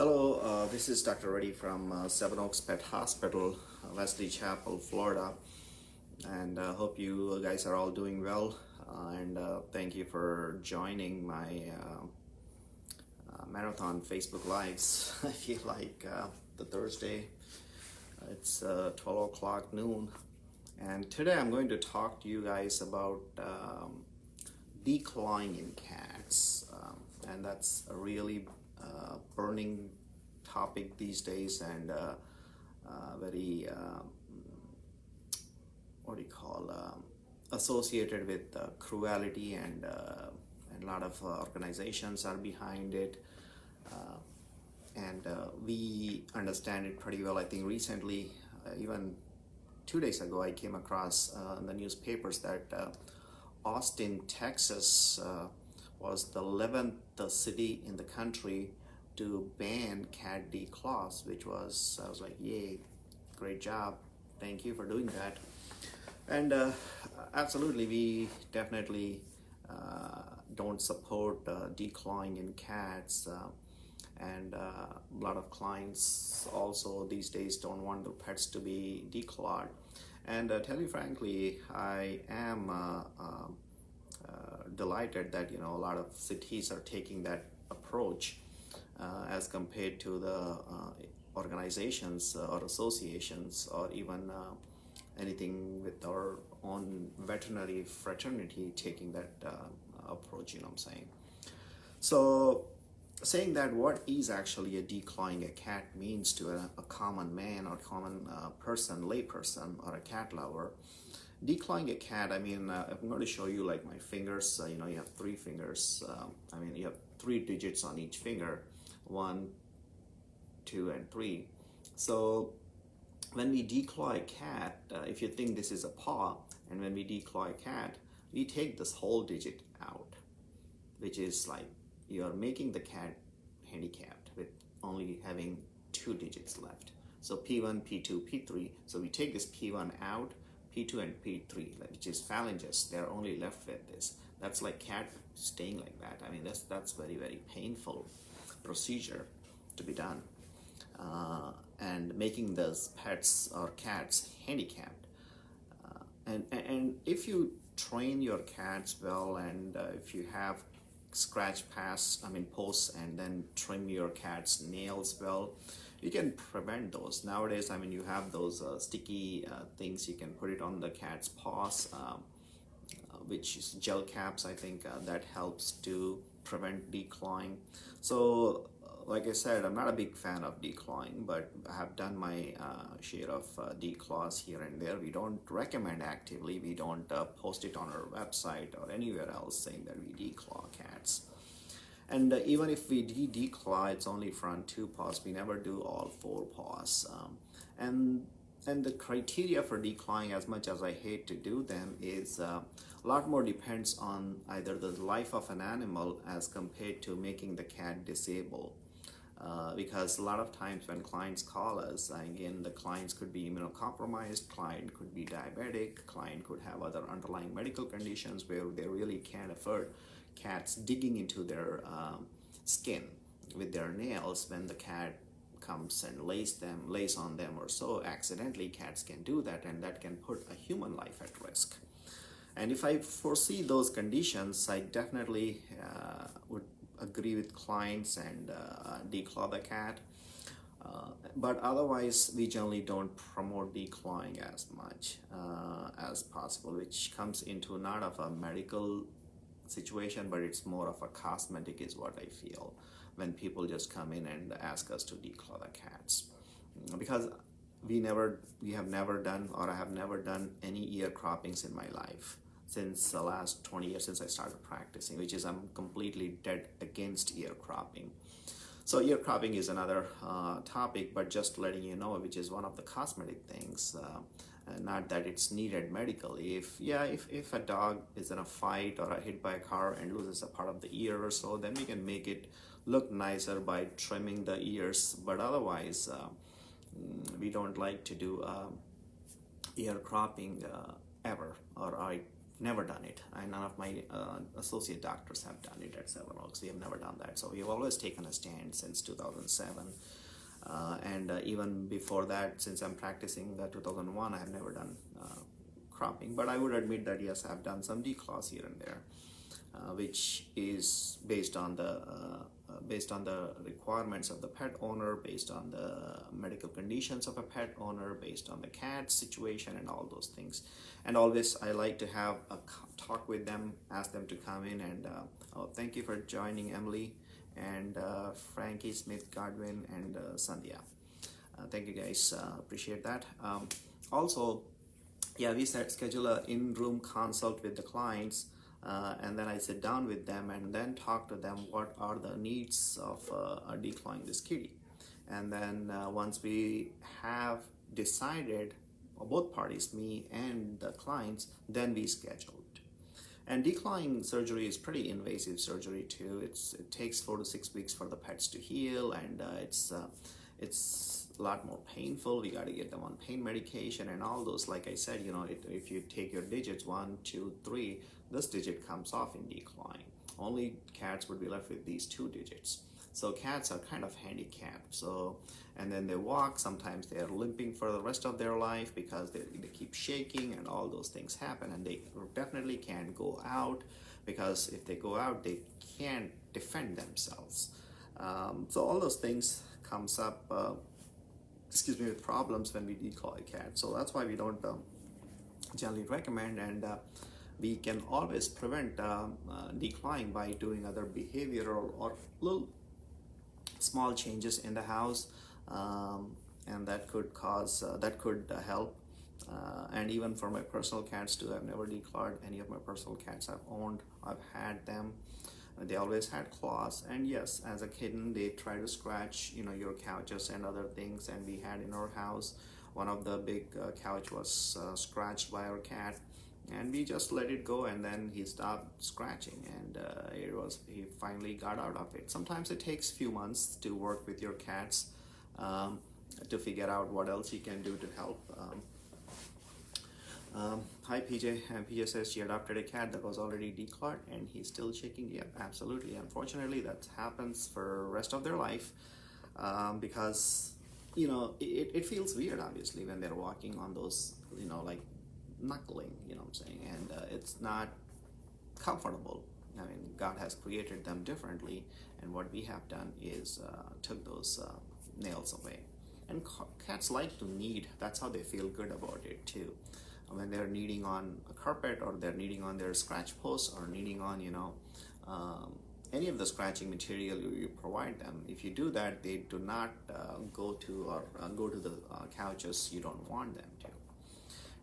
Hello, this is Dr. Reddy from Seven Oaks Pet Hospital, Wesley Chapel, Florida, and hope you guys are all doing well. And thank you for joining my marathon Facebook Lives. I feel like the Thursday, it's 12 o'clock noon, and today I'm going to talk to you guys about declawing in cats, and that's a really burning topic these days, and very what do you call associated with cruelty, and a lot of organizations are behind it, and we understand it pretty well. I think recently, even 2 days ago, I came across in the newspapers that Austin, Texas was the 11th city in the country to ban cat declaws, which was, I was like, yay, great job, thank you for doing that. And absolutely, we definitely don't support declawing in cats, and a lot of clients also these days don't want their pets to be declawed. And tell you frankly, I am delighted that a lot of cities are taking that approach, as compared to the organizations or associations, or even anything with our own veterinary fraternity taking that approach. You know what I'm saying? So, saying that, what is actually a declawing a cat means to a common man or common person, layperson, or a cat lover. Declawing a cat, I mean, I'm going to show you like my fingers. You have 3 fingers. I mean, you have 3 digits on each finger, 1, 2, and 3. So when we declaw a cat, if you think this is a paw, and when we declaw a cat, we take this whole digit out, which is like you're making the cat handicapped with only having 2 digits left. So P1, P2, P3. So we take this P1 out, P2 and P3, which is phalanges. They're only left with this. That's like cat staying like that. I mean, that's very, very painful procedure to be done, and making those pets or cats handicapped. And if you train your cats well, and if you have posts, and then trim your cat's nails well, you can prevent those. Nowadays, I mean, you have those sticky things, you can put it on the cat's paws, which is gel caps, I think, that helps to prevent declawing. So like I said, I'm not a big fan of declawing, but I have done my share of declaws here and there. We don't recommend actively, we don't post it on our website or anywhere else saying that we declaw cats. And even if we declaw, it's only front 2 paws. We never do all 4 paws. And the criteria for declawing, as much as I hate to do them, is a lot more depends on either the life of an animal as compared to making the cat disabled. Because a lot of times when clients call us, again, the clients could be immunocompromised, client could be diabetic, client could have other underlying medical conditions where they really can't afford cats digging into their skin with their nails. When the cat comes and lays on them or so, accidentally cats can do that, and that can put a human life at risk. And if I foresee those conditions, I definitely would agree with clients and declaw the cat. But otherwise, we generally don't promote declawing as much as possible, which comes into not of a medical situation, but it's more of a cosmetic, is what I feel, when people just come in and ask us to declaw the cats. Because we have never done, or I have never done any ear croppings in my life since the last 20 years since I started practicing, which is I'm completely dead against ear cropping. So ear cropping is another topic, but just letting you know, which is one of the cosmetic things, not that it's needed medically. If a dog is in a fight or hit by a car and loses a part of the ear or so, then we can make it look nicer by trimming the ears. But otherwise, we don't like to do ear cropping ever, or I never done it, and none of my associate doctors have done it at Seven Oaks. We have never done that. So we've always taken a stand since 2007. And even before that, since I'm practicing 2001, I have never done cropping. But I would admit that yes, I've done some declaws here and there, which is based on the requirements of the pet owner, based on the medical conditions of a pet owner, based on the cat situation and all those things. And always I like to have a talk with them, ask them to come in, and thank you for joining, Emily and Frankie Smith Godwin and Sandhya. Thank you guys, appreciate that. Also, yeah, we schedule a in-room consult with the clients, and then I sit down with them and then talk to them what are the needs of declawing this kitty. And then once we have decided, both parties, me and the clients, then we schedule it. And declawing surgery is pretty invasive surgery too. It takes 4 to 6 weeks for the pets to heal, and it's a lot more painful. We got to get them on pain medication and all those. Like I said, if you take your digits 1, 2, 3, this digit comes off in declawing. Only cats would be left with these 2 digits. So cats are kind of handicapped. So, and then they walk. Sometimes they are limping for the rest of their life because they keep shaking, and all those things happen. And they definitely can't go out, because if they go out, they can't defend themselves. So all those things comes up, with problems when we declaw a cat. So that's why we don't generally recommend, and we can always prevent declawing by doing other behavioral or little small changes in the house, and that could help. And even for my personal cats too, I've never declawed any of my personal cats I've owned. I've had them. They always had claws, and yes, as a kitten they try to scratch your couches and other things. And we had in our house, one of the big couch was scratched by our cat, and we just let it go, and then he stopped scratching, and he finally got out of it. Sometimes it takes a few months to work with your cats to figure out what else you can do to help. Hi PJ. PJ says she adopted a cat that was already declawed and he's still shaking. Yeah, absolutely. Unfortunately, that happens for the rest of their life, because it feels weird, obviously, when they're walking on those, like knuckling, what I'm saying, and it's not comfortable. I mean, God has created them differently, and what we have done is took those nails away. And cats like to knead. That's how they feel good about it too. When they're kneading on a carpet, or they're kneading on their scratch posts, or kneading on any of the scratching material you provide them. If you do that, they do not go to the couches you don't want them to.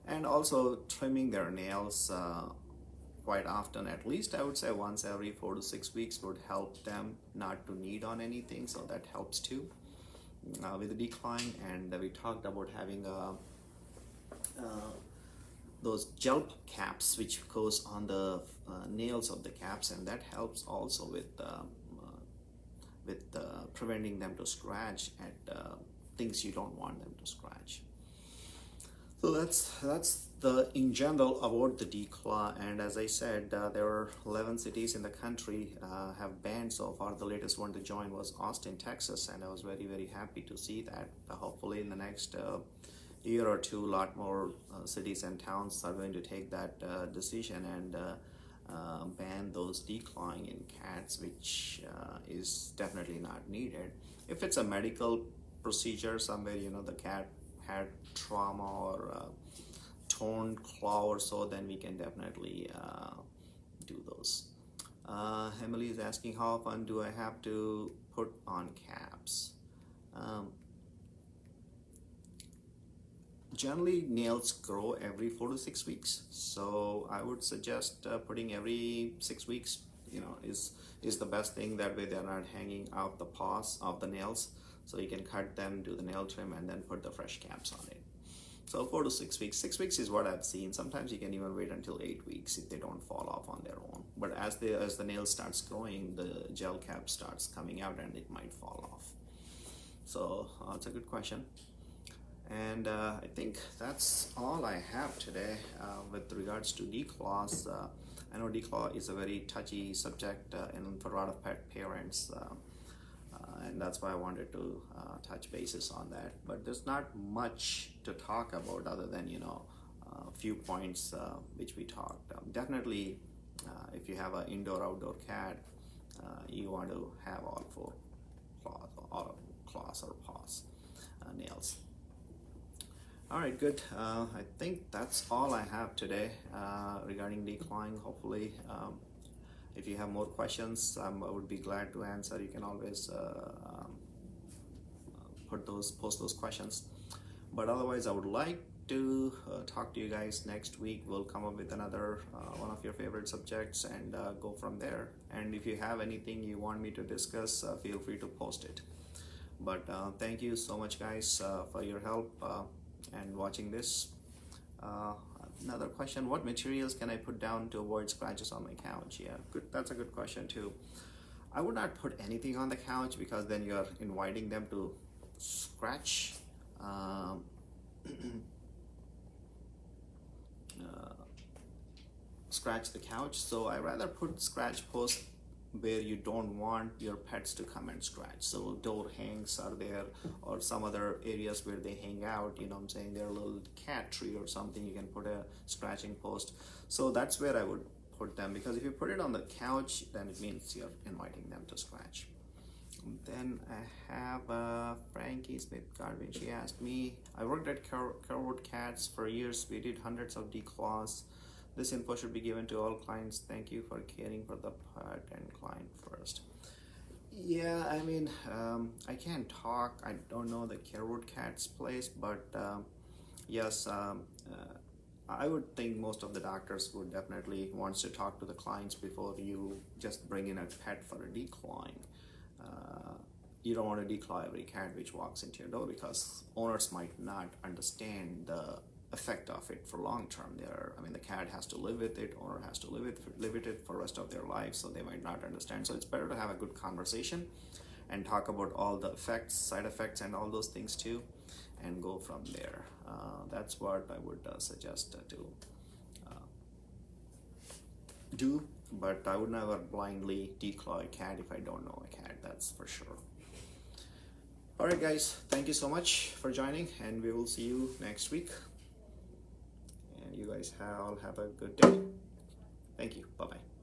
And also trimming their nails quite often, at least I would say once every 4 to 6 weeks, would help them not to knead on anything. So that helps too with the declawing. And we talked about having those gel caps which goes on the nails of the caps, and that helps also with preventing them to scratch at things you don't want them to scratch. So that's the in general about the declaw. And as I said, there are 11 cities in the country have banned so far. The latest one to join was Austin, Texas, and I was very, very happy to see that. Hopefully in the next year or two, a lot more cities and towns are going to take that decision and ban those declawing in cats, which is definitely not needed. If it's a medical procedure somewhere, the cat had trauma or torn claw or so, then we can definitely do those. Emily is asking, how often do I have to put on caps? Generally, nails grow every 4 to 6 weeks, so I would suggest putting every 6 weeks. Is the best thing. That way they're not hanging out the paws of the nails, so you can cut them, do the nail trim, and then put the fresh caps on it. So 4 to 6 weeks. 6 weeks is what I've seen. Sometimes you can even wait until 8 weeks if they don't fall off on their own. But as the nail starts growing, the gel cap starts coming out and it might fall off. So it's a good question. And I think that's all I have today with regards to declaws. I know declaw is a very touchy subject and for a lot of pet parents, and that's why I wanted to touch bases on that. But there's not much to talk about other than a few points which we talked. Definitely, if you have an indoor-outdoor cat, you want to have all four claws or paws, nails. All right, good. I think that's all I have today regarding declawing. Hopefully, if you have more questions, I would be glad to answer. You can always post those questions. But otherwise, I would like to talk to you guys next week. We'll come up with another one of your favorite subjects and go from there. And if you have anything you want me to discuss, feel free to post it. But thank you so much, guys, for your help and watching this. Another question: what materials can I put down to avoid scratches on my couch? Yeah, good. That's a good question too. I would not put anything on the couch because then you are inviting them to scratch. Scratch the couch. So I rather put scratch posts where you don't want your pets to come and scratch. So door hangs are there, or some other areas where they hang out, you know what I'm saying, their little cat tree or something, you can put a scratching post. So that's where I would put them, because if you put it on the couch, then it means you're inviting them to scratch. Then I have Frankie Smith Garvin. She asked me, I worked at Carwood Cats for years. We did hundreds of declaws. This info should be given to all clients. Thank you for caring for the pet and client first. Yeah, I mean, I can't talk. I don't know the Carwood Cats place, but yes, I would think most of the doctors would definitely want to talk to the clients before you just bring in a pet for a declawing. You don't want to declaw every cat which walks into your door, because owners might not understand the effect of it for long term. The cat has to live with it, owner has to live with it for the rest of their lives, so they might not understand. So it's better to have a good conversation and talk about all the effects, side effects, and all those things too, and go from there. That's what I would suggest to do. But I would never blindly declaw a cat if I don't know a cat, that's for sure. All right, guys, thank you so much for joining, and we will see you next week. And you guys all have a good day. Thank you. Bye-bye.